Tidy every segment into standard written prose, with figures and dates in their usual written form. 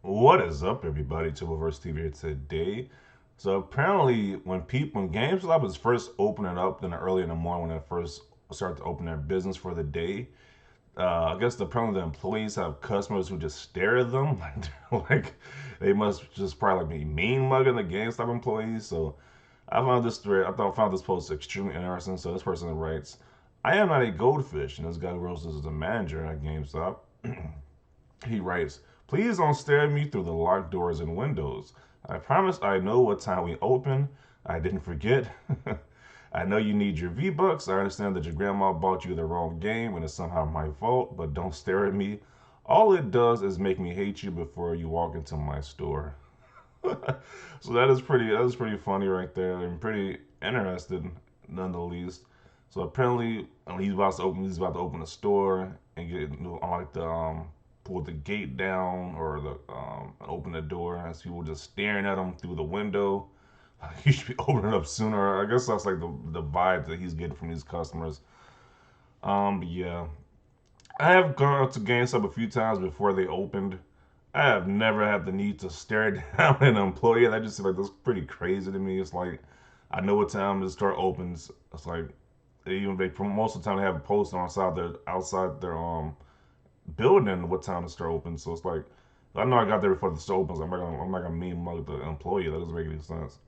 What is up, everybody? Verse TV here today. So apparently, when GameStop was first opening up, then early in the morning when they first started to open their business for the day, I guess apparently the employees have customers who just stare at them like they must just probably like be mean mugging the GameStop employees. So I found this post extremely interesting. So this person writes, "I am not a goldfish," and this guy who wrote this is a manager at GameStop. He writes, "Please don't stare at me through the locked doors and windows. I promise I know what time we open. I didn't forget. I know you need your V-Bucks. I understand that your grandma bought you the wrong game and it's somehow my fault, but don't stare at me. All it does is make me hate you before you walk into my store." So that is pretty funny right there and pretty interesting none the least. So apparently he's about to open a store and get like the pull the gate down or the open the door as people just staring at him through the window. He should be opening up sooner. I guess that's like the vibe that he's getting from these customers. But yeah, I have gone up to GameStop a few times before they opened. I have never had the need to stare down an employee. That just seems like that's pretty crazy to me. It's like I know what time the store opens. It's like most of the time they have a poster outside their building what time the store opens. So it's like I know I got there before the store opens. I'm not gonna mean mug the employee. That doesn't make any sense.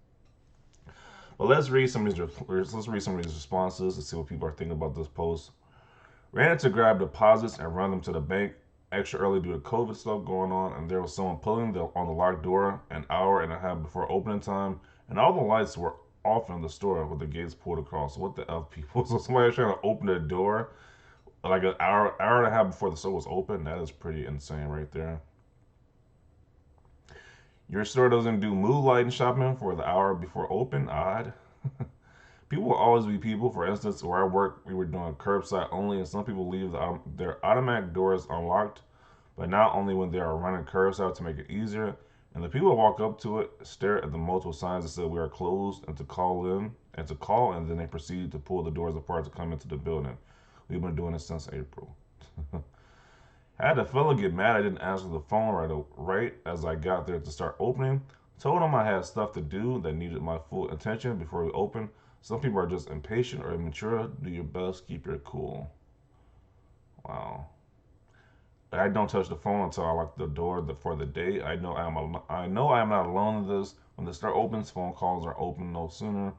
But let's read some of these responses and see what people are thinking about this post. Ran in to grab deposits and run them to the bank extra early due to COVID stuff going on, and there was someone on the locked door an hour and a half before opening time, and all the lights were off in the store with the gates pulled across. What the f, people? So somebody was trying to open the door like an hour and a half before the store was open. That is pretty insane right there. Your store doesn't do moonlighting shopping for the hour before open. Odd. People will always be people. For instance, where I work, we were doing curbside only, and some people leave their automatic doors unlocked, but not only when they are running curbside to make it easier. And the people walk up to it, stare at the multiple signs that say we are closed, and to call, and then they proceed to pull the doors apart to come into the building. We've been doing this since April. I had a fella get mad I didn't answer the phone right as I got there to start opening. Told him I had stuff to do that needed my full attention before we open. Some people are just impatient or immature. Do your best, keep your cool. Wow. I don't touch the phone until I lock the door for the day. I know I am not alone in this. When the store opens, phone calls are open no sooner.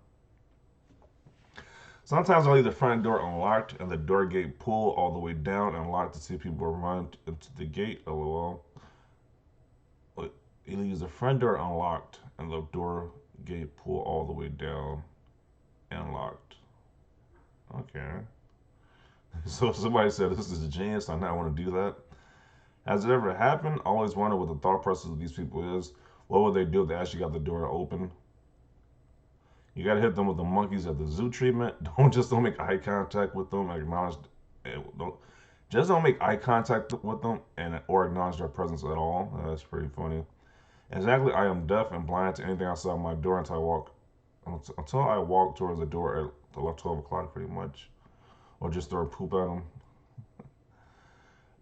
Sometimes I leave the front door unlocked and the door gate pulled all the way down and locked to see people run into the gate. LOL. But he leaves the front door unlocked and the door gate pulled all the way down and locked. Okay. So somebody said this is a genius. I now want to do that. Has it ever happened? I always wonder what the thought process of these people is. What would they do if they actually got the door open? You gotta hit them with the monkeys at the zoo treatment. Don't make eye contact with them. Acknowledge. Don't just don't make eye contact with them and or acknowledge their presence at all. That's pretty funny. Exactly. I am deaf and blind to anything outside my door until I walk towards the door at 12 o'clock, pretty much, or just throw poop at them.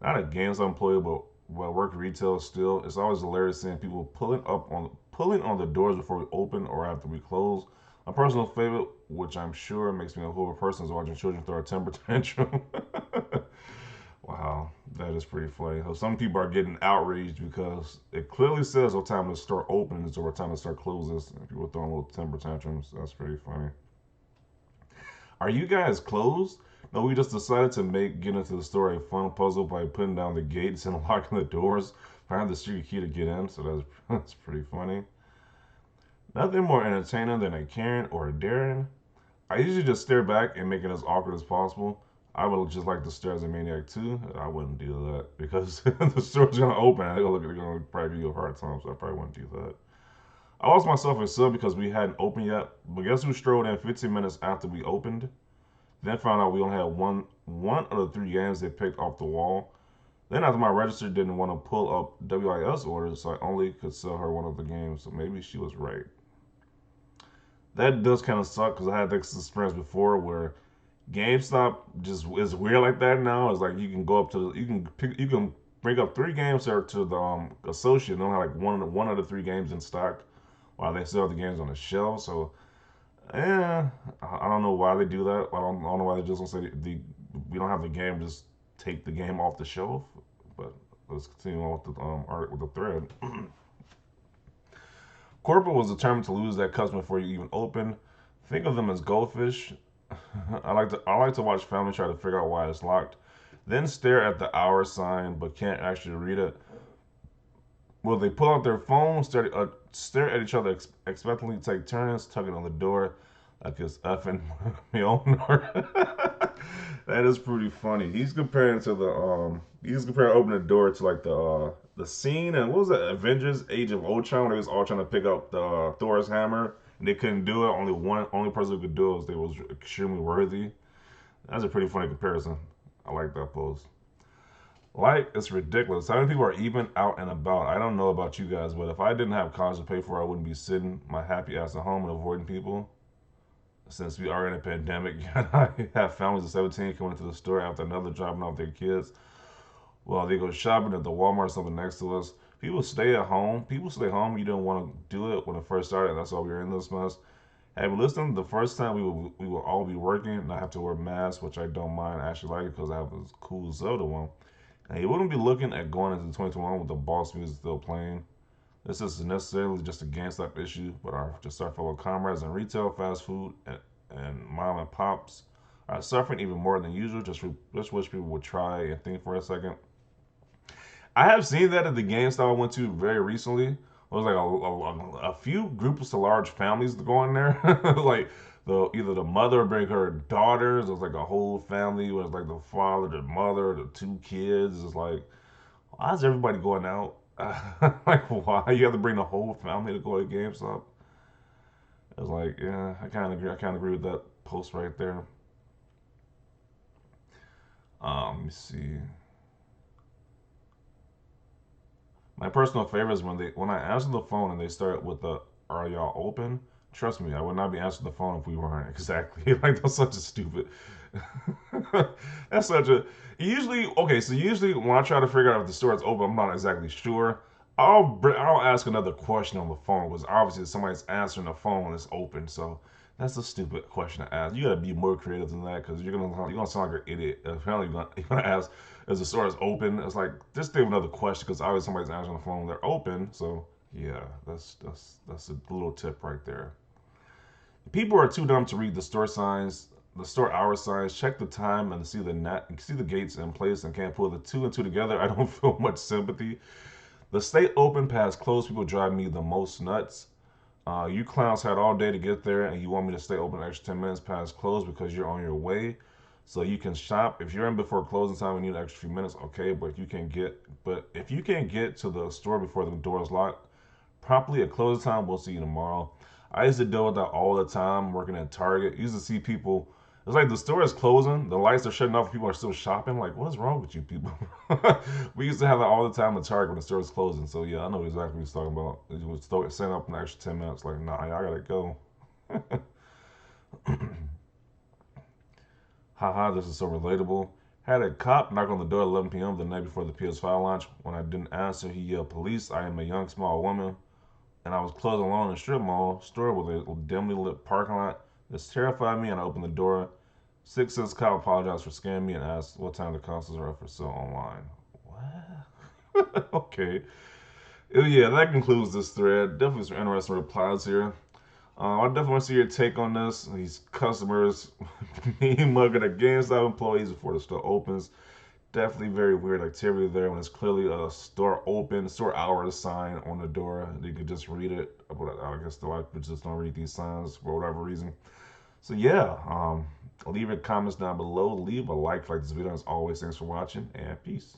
Not a GameStop employee, but work retail still. It's always hilarious seeing people pulling on the doors before we open or after we close. My personal favorite, which I'm sure makes me a horrible person, is watching children throw a temper tantrum. Wow, that is pretty funny. So some people are getting outraged because it clearly says what time the store opens or what time the store closes. And people are throwing little temper tantrums. That's pretty funny. Are you guys closed? No, we just decided to make getting into the store a fun puzzle by putting down the gates and locking the doors. Find the secret key to get in, so that's pretty funny. Nothing more entertaining than a Karen or a Darren. I usually just stare back and make it as awkward as possible. I would just like to stare as a maniac too. I wouldn't do that because the store's gonna open. They're gonna probably give you a hard time, so I probably wouldn't do that. I lost myself in sub because we hadn't opened yet. But guess who strolled in 15 minutes after we opened? Then found out we only had one of the three games they picked off the wall. Then after my register didn't want to pull up WIS orders, so I only could sell her one of the games. So maybe she was right. That does kind of suck because I had this experience before where GameStop just is weird like that now. It's like you can go up to you can pick you can bring up three games there to the associate. They only have like one of the three games in stock, while they still have the games on the shelf. So, yeah, I don't know why they do that. I don't know why they just don't say we don't have the game. Just take the game off the shelf. But let's continue on with the art with the thread. Corporate was determined to lose that customer before you even open. Think of them as goldfish. I like to watch family try to figure out why it's locked, then stare at the hour sign but can't actually read it. Will they pull out their phone, stare at each other expectantly, take turns, tugging on the door like it's effing the owner? That is pretty funny. He's comparing opening the door to like the scene and what was it, Avengers Age of Ultron, where they was all trying to pick up the Thor's hammer and they couldn't do it. Only person who could do it was extremely worthy. That's a pretty funny comparison. I like that post. Like, it's ridiculous. How many people are even out and about? I don't know about you guys, but if I didn't have college to pay for, I wouldn't be sitting my happy ass at home and avoiding people. Since we are in a pandemic, I have families of 17 coming to the store after another dropping off their kids. Well, they go shopping at the Walmart or something next to us. People stay at home. People stay home. You didn't want to do it when it first started. That's why we were in this mess. Hey, but listen, the first time we will all be working and I have to wear masks, which I don't mind. I actually like it because I have this cool Zelda one. And you wouldn't be looking at going into 2021 with the boss music still playing. This isn't necessarily just a GameStop issue, but just our fellow comrades in retail, fast food, and mom and pops are suffering even more than usual. Just wish people would try and think for a second. I have seen that at the GameStop I went to very recently. It was like a few groups of large families going there. Like either the mother bring her daughters. It was like a whole family. It was like the father, the mother, the two kids. It's like, why is everybody going out? Like, why you have to bring the whole family to go to GameStop? It's like, yeah, I kind of agree. I kind of agree with that post right there. Let me see. My personal favorite is when I answer the phone and they start with the "Are y'all open?" Trust me, I would not be answering the phone if we weren't. Exactly. Like that's such a stupid. That's such a. Usually, okay. So usually when I try to figure out if the store is open, I'm not exactly sure. I'll ask another question on the phone because obviously somebody's answering the phone when it's open. So that's a stupid question to ask. You gotta be more creative than that because you're gonna sound like an idiot. Apparently, you're gonna ask as the store is open. It's like just think of another question because obviously somebody's answering the phone. They're open, so yeah, that's a little tip right there. People are too dumb to read the store signs, the store hour signs, check the time, and see the gates in place, and can't pull the two and two together. I don't feel much sympathy. The stay open past closed people drive me the most nuts. You clowns had all day to get there, and you want me to stay open an extra 10 minutes past close because you're on your way, so you can shop. If you're in before closing time, we need an extra few minutes, okay? But if you can't get to the store before the door is locked promptly at closing time, we'll see you tomorrow. I used to deal with that all the time working at Target. I used to see people. It's like the store is closing, the lights are shutting off, people are still shopping. Like, what is wrong with you people? We used to have that all the time at Target when the store was closing. So yeah, I know exactly what he's talking about. He was setting up an extra 10 minutes. Like, nah, I gotta go. Haha, this is so relatable. Had a cop knock on the door at 11 p.m. the night before the PS5 launch. When I didn't answer, he yelled, "Police! I am a young, small woman." And I was closing alone in a strip mall store with a dimly lit parking lot. This terrified me, and I opened the door. 6 cents cop apologized for scamming me and asked what time the consoles are up for sale online. What? Okay. Yeah, that concludes this thread. Definitely some interesting replies here. I definitely want to see your take on this. These customers mean mugging a GameStop employees before the store opens. Definitely very weird activity there when it's clearly a store open, store hours sign on the door. You could just read it. But I guess a lot of people just don't read these signs for whatever reason. So yeah, leave your comments down below. Leave a like this video. As always, thanks for watching and peace.